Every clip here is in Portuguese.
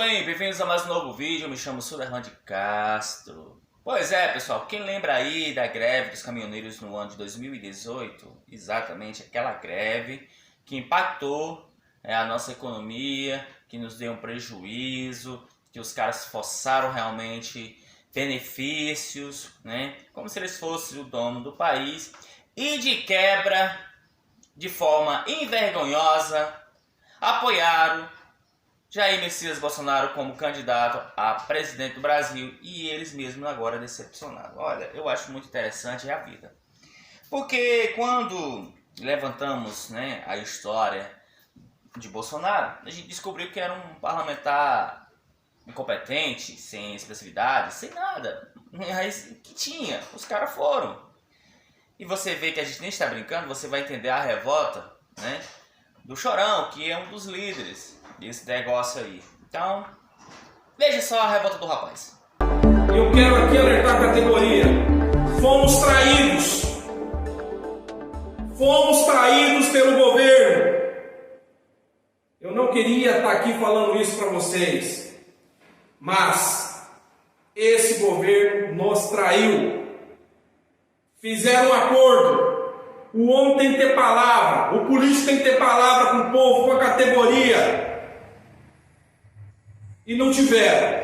bem? Bem-vindos a mais um novo vídeo. Eu me chamo Suderlan de Castro. Pois é, pessoal, quem lembra aí da greve dos caminhoneiros no ano de 2018? Exatamente aquela greve que impactou a nossa economia, que nos deu um prejuízo, que os caras forçaram realmente benefícios, né? Como se eles fossem o dono do país. E de quebra, de forma envergonhosa, apoiaram Jair Messias Bolsonaro como candidato a presidente do Brasil e eles mesmos agora decepcionados. Olha, eu acho muito interessante a vida. Porque quando levantamos, a história de Bolsonaro, a gente descobriu que era um parlamentar incompetente, sem expressividade, sem nada. Mas que tinha, os caras foram. E você vê que a gente nem está brincando, você vai entender a revolta, do Chorão, que é um dos líderes desse negócio aí. Então, veja só a revolta do rapaz. Eu quero aqui alertar a categoria. Fomos traídos. Fomos traídos pelo governo. Eu não queria estar aqui falando isso para vocês, mas esse governo nos traiu. Fizeram um acordo. O homem tem que ter palavra, o político tem que ter palavra com o povo, com a categoria. E não tiveram.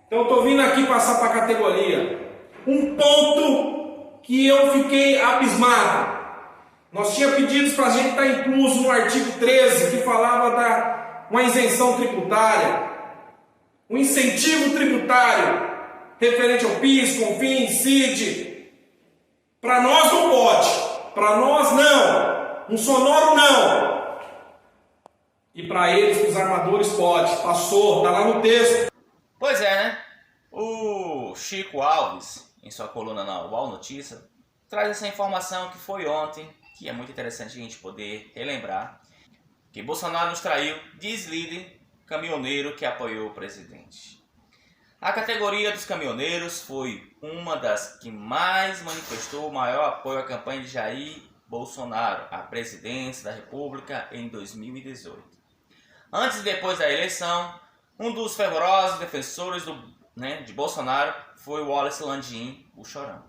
Então eu estou vindo aqui passar para a categoria um ponto que eu fiquei abismado. Nós tínhamos pedidos para a gente estar incluso no artigo 13, que falava da uma isenção tributária, um incentivo tributário referente ao PIS, CONFINS, CID. Para nós não pode, para nós não, um sonoro não. E para eles, os armadores, pode. Passou, está lá no texto. Pois é, né? O Chico Alves, em sua coluna na UOL Notícia, traz essa informação que foi ontem, que é muito interessante a gente poder relembrar, que Bolsonaro nos traiu, diz líder caminhoneiro que apoiou o presidente. A categoria dos caminhoneiros foi uma das que mais manifestou o maior apoio à campanha de Jair Bolsonaro à presidência da República em 2018. Antes e depois da eleição, um dos fervorosos defensores de Bolsonaro foi o Wallace Landim, o Chorão,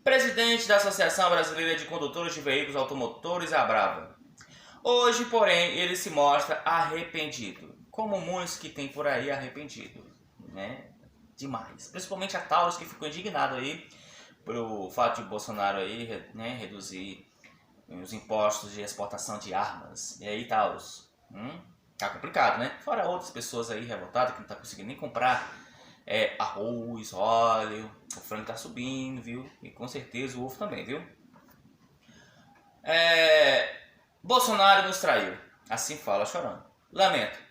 presidente da Associação Brasileira de Condutores de Veículos Automotores, a Brava. Hoje, porém, ele se mostra arrependido, como muitos que tem por aí arrependido. Demais, principalmente a Taurus, que ficou indignado aí pelo fato de Bolsonaro aí, reduzir os impostos de exportação de armas. E aí, Taurus, tá complicado, né? Fora outras pessoas aí revoltadas que não tá conseguindo nem comprar arroz, óleo, o frango tá subindo, viu? E com certeza o ovo também, viu? Bolsonaro nos traiu, assim fala Chorão. Lamento.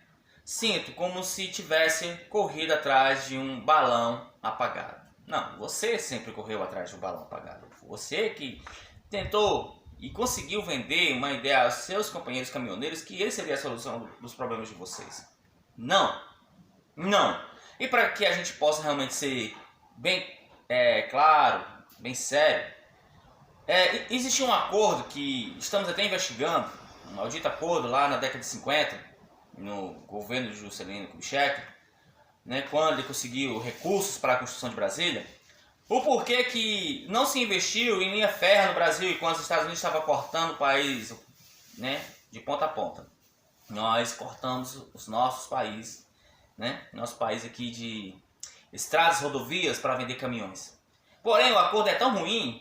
Sinto como se tivesse corrido atrás de um balão apagado. Não, você sempre correu atrás de um balão apagado. Você que tentou e conseguiu vender uma ideia aos seus companheiros caminhoneiros que ele seria a solução dos problemas de vocês. Não. Não. E para que a gente possa realmente ser bem claro, bem sério, existia um acordo que estamos até investigando, um maldito acordo lá na década de 50, no governo de Juscelino Kubitschek, quando ele conseguiu recursos para a construção de Brasília, o porquê que não se investiu em linha férrea no Brasil e quando os Estados Unidos estavam cortando o país de ponta a ponta. Nós cortamos os nossos países, nosso país aqui de estradas, rodovias para vender caminhões. Porém, o acordo é tão ruim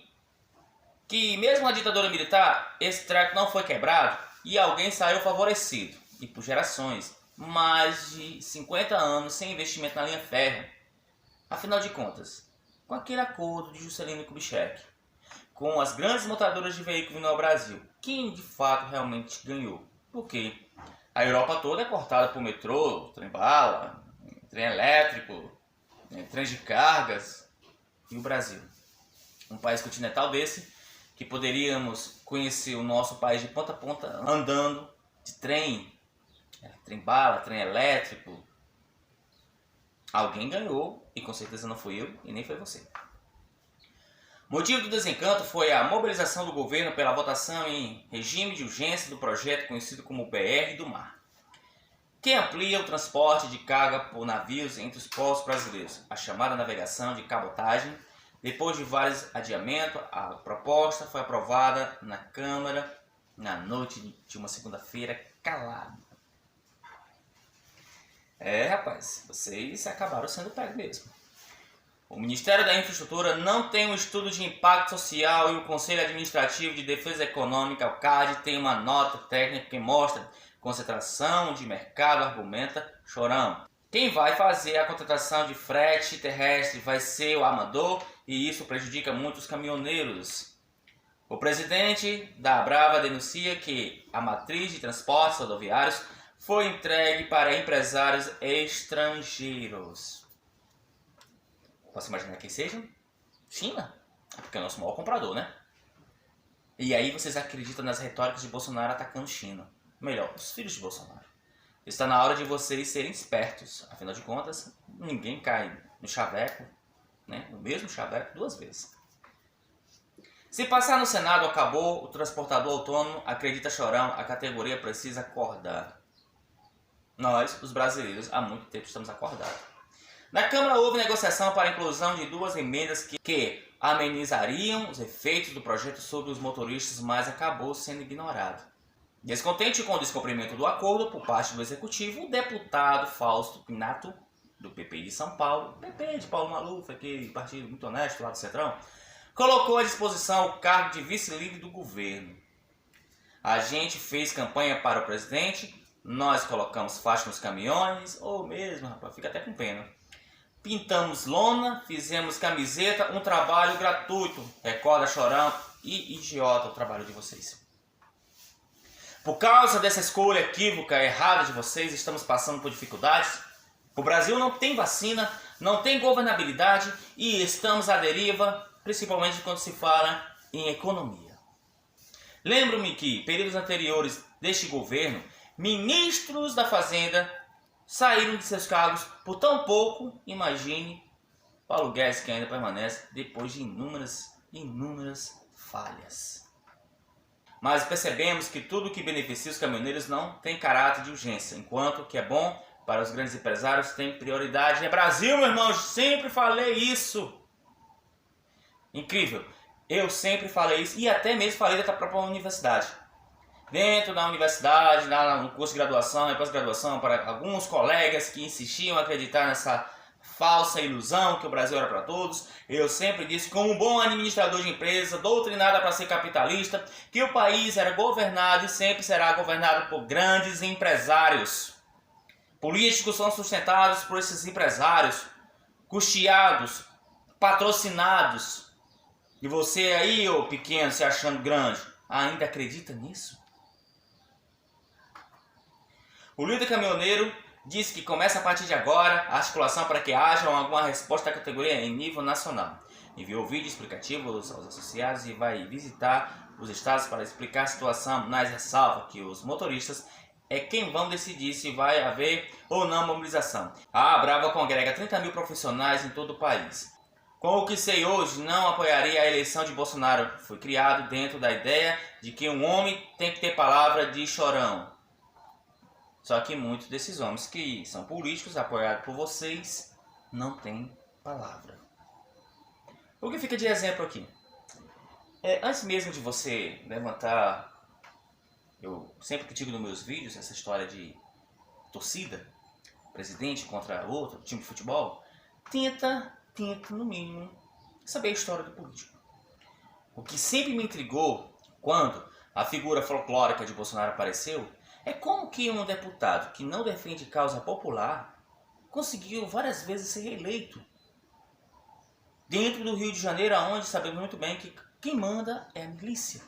que mesmo a ditadura militar, esse treco não foi quebrado e alguém saiu favorecido. E por gerações, mais de 50 anos sem investimento na linha férrea. Afinal de contas, com aquele acordo de Juscelino Kubitschek, com as grandes montadoras de veículos vindo ao Brasil, quem de fato realmente ganhou? Porque a Europa toda é cortada por metrô, trem-bala, trem elétrico, trem de cargas, e o Brasil, um país continental desse, que poderíamos conhecer o nosso país de ponta a ponta andando de trem bala, trem elétrico. Alguém ganhou e com certeza não fui eu e nem foi você. Motivo do desencanto foi a mobilização do governo pela votação em regime de urgência do projeto conhecido como BR do Mar. que amplia o transporte de carga por navios entre os portos brasileiros, a chamada navegação de cabotagem. Depois de vários adiamentos, a proposta foi aprovada na Câmara na noite de uma segunda-feira calada. Rapaz, vocês acabaram sendo pegos mesmo. O Ministério da Infraestrutura não tem um estudo de impacto social e o Conselho Administrativo de Defesa Econômica, o CAD, tem uma nota técnica que mostra concentração de mercado, argumenta Chorão. Quem vai fazer a contratação de frete terrestre vai ser o armador e isso prejudica muito os caminhoneiros. O presidente da Abrava denuncia que a matriz de transportes rodoviários foi entregue para empresários estrangeiros. Posso imaginar quem sejam? China. Porque é o nosso maior comprador, né? E aí vocês acreditam nas retóricas de Bolsonaro atacando China. Melhor, os filhos de Bolsonaro. Está na hora de vocês serem espertos. Afinal de contas, ninguém cai no chaveco, né? No mesmo chaveco 2 vezes. Se passar no Senado, acabou. O transportador autônomo, acredita Chorão, a categoria precisa acordar. Nós, os brasileiros, há muito tempo estamos acordados. Na Câmara houve negociação para a inclusão de 2 emendas que amenizariam os efeitos do projeto sobre os motoristas, mas acabou sendo ignorado. Descontente com o descumprimento do acordo por parte do Executivo, o deputado Fausto Pinato, do PP de São Paulo, PP de Paulo Maluf, aquele partido muito honesto lá do Centrão, colocou à disposição o cargo de vice-líder do governo. A gente fez campanha para o presidente, nós colocamos faixa nos caminhões, ou mesmo, rapaz, fica até com pena. Pintamos lona, fizemos camiseta, um trabalho gratuito. Recorda, Chorão e idiota o trabalho de vocês. Por causa dessa escolha equívoca, errada de vocês, estamos passando por dificuldades. O Brasil não tem vacina, não tem governabilidade e estamos à deriva, principalmente quando se fala em economia. Lembro-me que, períodos anteriores deste governo, ministros da Fazenda saíram de seus cargos por tão pouco. Imagine Paulo Guedes, que ainda permanece depois de inúmeras falhas. Mas percebemos que tudo que beneficia os caminhoneiros não tem caráter de urgência, enquanto o que é bom para os grandes empresários tem prioridade. É Brasil, meu irmão, eu sempre falei isso. Incrível, eu sempre falei isso e até mesmo falei da própria universidade. Dentro da universidade, no curso de graduação e pós-graduação, para alguns colegas que insistiam a acreditar nessa falsa ilusão que o Brasil era para todos, eu sempre disse, como um bom administrador de empresa, doutrinado para ser capitalista, que o país era governado e sempre será governado por grandes empresários. Políticos são sustentados por esses empresários, custeados, patrocinados. E você aí, ô pequeno, se achando grande, ainda acredita nisso? O líder caminhoneiro disse que começa a partir de agora a articulação para que haja alguma resposta da categoria em nível nacional. Enviou vídeo explicativo aos associados e vai visitar os estados para explicar a situação, mas ressalva que os motoristas é quem vão decidir se vai haver ou não mobilização. A Abrava congrega 30 mil profissionais em todo o país. Com o que sei hoje, não apoiaria a eleição de Bolsonaro. Foi criado dentro da ideia de que um homem tem que ter palavra de Chorão. Só que muitos desses homens que são políticos, apoiados por vocês, não têm palavra. O que fica de exemplo aqui? Antes mesmo de você levantar, eu sempre critico nos meus vídeos essa história de torcida, presidente contra outro, time de futebol, tenta no mínimo saber a história do político. O que sempre me intrigou quando a figura folclórica de Bolsonaro apareceu é como que um deputado que não defende causa popular conseguiu várias vezes ser reeleito. Dentro do Rio de Janeiro, onde sabemos muito bem que quem manda é a milícia.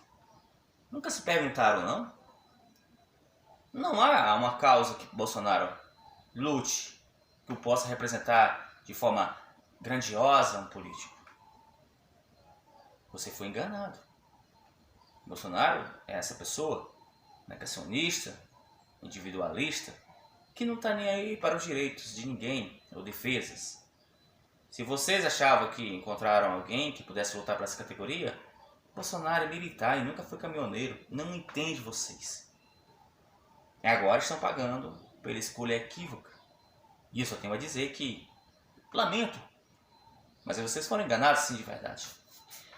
Nunca se perguntaram, não? Não há uma causa que Bolsonaro lute, que o possa representar de forma grandiosa um político. Você foi enganado. Bolsonaro é essa pessoa negacionista, individualista, que não está nem aí para os direitos de ninguém ou defesas. Se vocês achavam que encontraram alguém que pudesse lutar para essa categoria, Bolsonaro é militar e nunca foi caminhoneiro, não entende vocês. E agora estão pagando pela escolha equívoca. E eu só tenho a dizer que lamento, mas vocês foram enganados sim de verdade.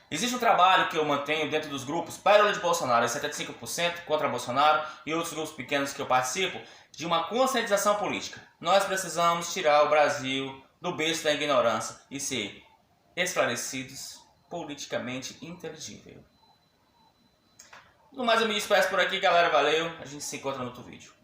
Existe um trabalho que eu mantenho dentro dos grupos Pérola de Bolsonaro, 75% contra Bolsonaro, e outros grupos pequenos que eu participo, de uma conscientização política. Nós precisamos tirar o Brasil do berço da ignorância e ser esclarecidos, politicamente inteligível. No mais, eu me despeço por aqui, galera. Valeu. A gente se encontra no outro vídeo.